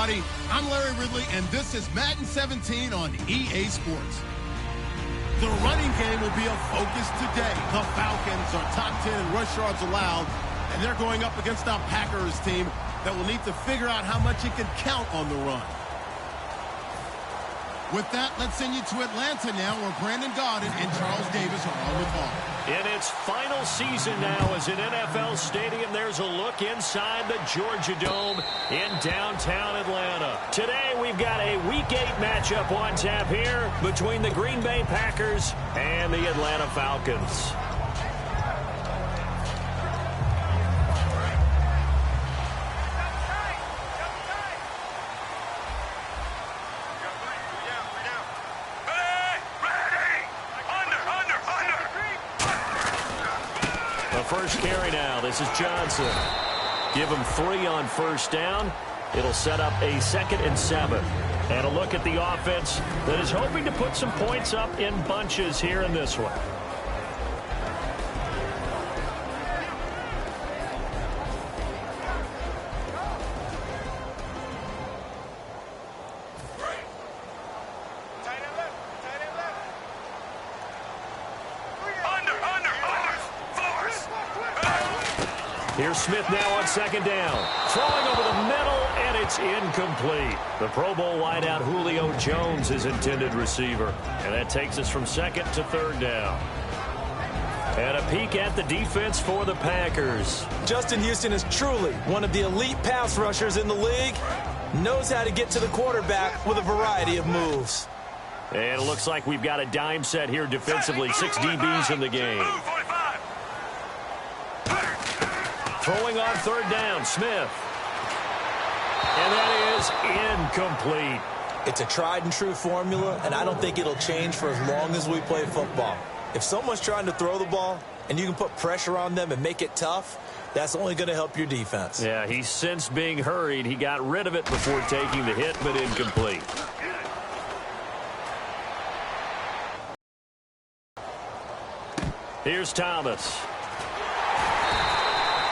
everybody. I'm Larry Ridley, and this is Madden 17 on EA Sports. The running game will be a focus today. The Falcons are top 10 in rush yards allowed, and they're going up against a Packers team that will need to figure out how much it can count on the run. With that, let's send you to Atlanta now, where Brandon Gaudin and Charles Davis are on the call. In its final season now as an NFL stadium, there's a look inside the Georgia Dome in downtown Atlanta. Today, we've got a Week 8 matchup on tap here between the Green Bay Packers and the Atlanta Falcons. First carry now. This is Johnson. Give him 3 on first down. It'll set up a 2nd and 7. And a look at the offense that is hoping to put some points up in bunches here in this one. Here's Smith now on 2nd down. Throwing over the middle, and it's incomplete. The Pro Bowl wideout Julio Jones is intended receiver. And that takes us from 2nd to 3rd down. And a peek at the defense for the Packers. Justin Houston is truly one of the elite pass rushers in the league. Knows how to get to the quarterback with a variety of moves. And it looks like we've got a dime set here defensively. 6 DBs in the game. Throwing on 3rd down, Smith. And that is incomplete. It's a tried and true formula, and I don't think it'll change for as long as we play football. If someone's trying to throw the ball and you can put pressure on them and make it tough, that's only going to help your defense. Yeah, he sensed being hurried. He got rid of it before taking the hit, but incomplete. Here's Thomas.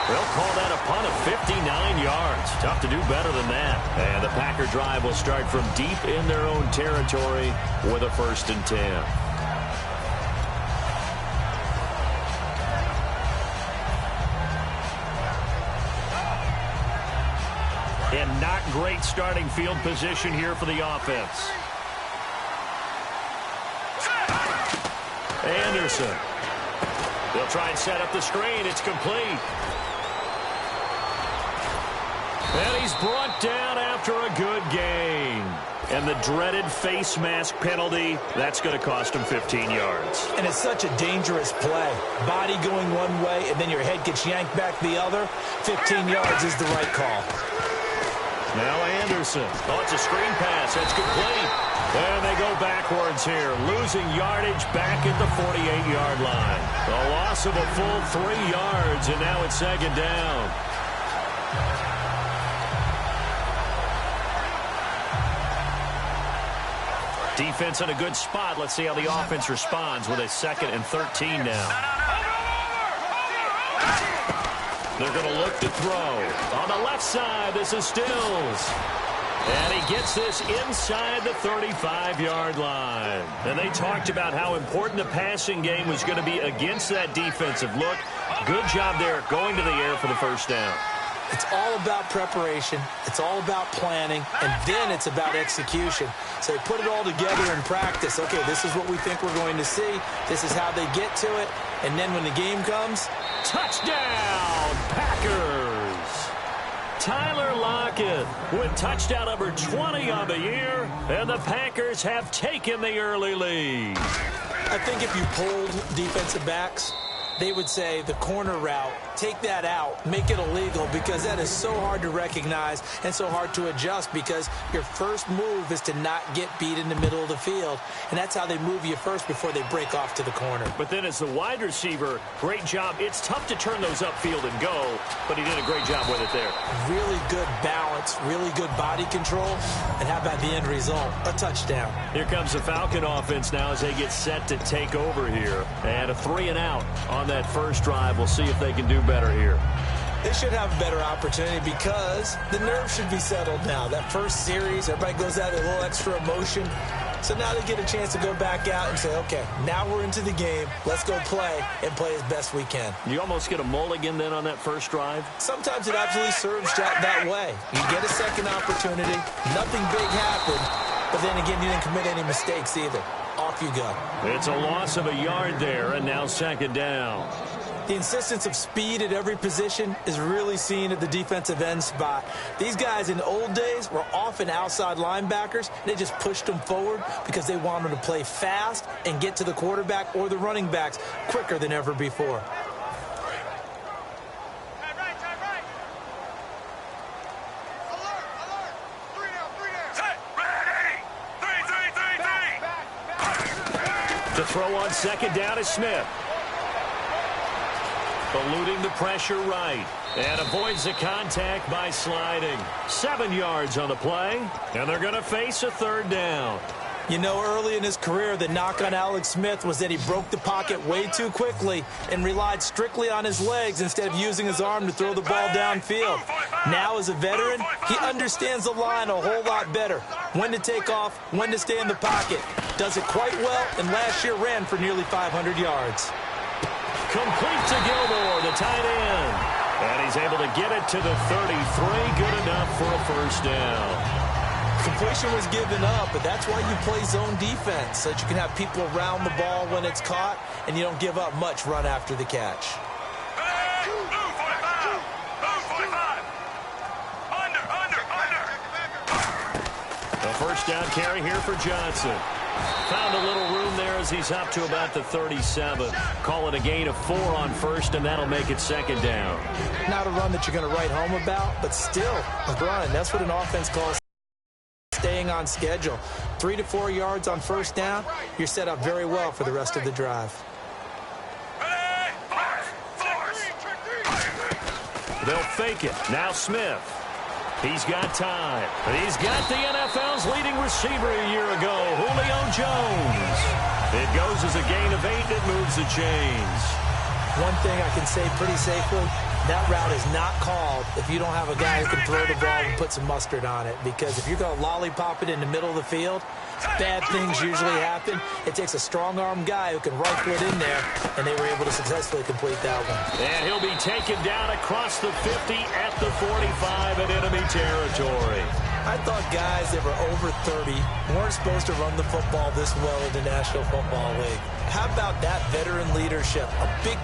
They'll call that a punt of 59 yards. Tough to do better than that. And the Packer drive will start from deep in their own territory with a 1st and 10. And not great starting field position here for the offense. Anderson. They'll try and set up the screen. It's complete. And he's brought down after a good gain. And the dreaded face mask penalty, that's going to cost him 15 yards. And it's such a dangerous play. Body going one way, and then your head gets yanked back the other. 15 yards is the right call. Now Anderson. Oh, it's a screen pass. That's complete. And they go backwards here, losing yardage back at the 48-yard line. A loss of a full 3 yards, and now it's 2nd down. Defense in a good spot. Let's see how the offense responds with a 2nd and 13 now. They're going to look to throw. On the left side, this is Stills. And he gets this inside the 35-yard line. And they talked about how important the passing game was going to be against that defensive look. Good job there going to the air for the 1st down. It's all about preparation. It's all about planning. And then it's about execution. So they put it all together in practice. Okay, this is what we think we're going to see. This is how they get to it. And then when the game comes, touchdown, Packers! Tyler Lockett with touchdown number 20 on the year, and the Packers have taken the early lead. I think if you polled defensive backs, they would say the corner route, take that out, make it illegal, because that is so hard to recognize and so hard to adjust, because your first move is to not get beat in the middle of the field, and that's how they move you first before they break off to the corner. But then as the wide receiver, great job. It's tough to turn those upfield and go, but he did a great job with it there. Really good balance, really good body control, and how about the end result? A touchdown. Here comes the Falcon offense now as they get set to take over here. And a 3 and out on that first drive. We'll see if they can do better here. They should have a better opportunity because the nerves should be settled now. That first series, everybody goes out with a little extra emotion. So now they get a chance to go back out and say, okay, now we're into the game. Let's go play and play as best we can. You almost get a mulligan then on that first drive? Sometimes it absolutely serves that way. You get a second opportunity. Nothing big happened. But then again, you didn't commit any mistakes either. Off you go. It's a loss of a yard there, and now second down. The insistence of speed at every position is really seen at the defensive end spot. These guys in the old days were often outside linebackers. They just pushed them forward because they wanted to play fast and get to the quarterback or the running backs quicker than ever before. To throw on second down is Smith. Eluding the pressure right. And avoids the contact by sliding. 7 yards on the play. And they're going to face a third down. You know, early in his career, the knock on Alex Smith was that he broke the pocket way too quickly and relied strictly on his legs instead of using his arm to throw the ball downfield. Now, as a veteran, he understands the line a whole lot better. When to take off, when to stay in the pocket. Does it quite well, and last year ran for nearly 500 yards. Complete to Gilmore, the tight end. And he's able to get it to the 33. Good enough for a first down. Completion was given up, but that's why you play zone defense, so that you can have people around the ball when it's caught, and you don't give up much run after the catch. A first down carry here for Johnson. Found a little room there as he's up to about the 37. Call it a gain of 4 on first, and that'll make it second down. Not a run that you're going to write home about, but still a run. That's what an offense calls staying on schedule. 3 to 4 yards on first down, you're set up very well for the rest of the drive. They'll fake it. Now Smith. He's got time. He's got the NFL's leading receiver a year ago, Julio Jones. It goes as a gain of 8. It moves the chains. One thing I can say pretty safely, that route is not called if you don't have a guy who can throw the ball and put some mustard on it. Because if you're going to lollipop it in the middle of the field, bad things usually happen. It takes a strong-arm guy who can rifle it in there, and they were able to successfully complete that one. And he'll be taken down across the 50 at the 45 in enemy territory. I thought guys that were over 30 weren't supposed to run the football this well in the National Football League. How about that veteran leadership? A big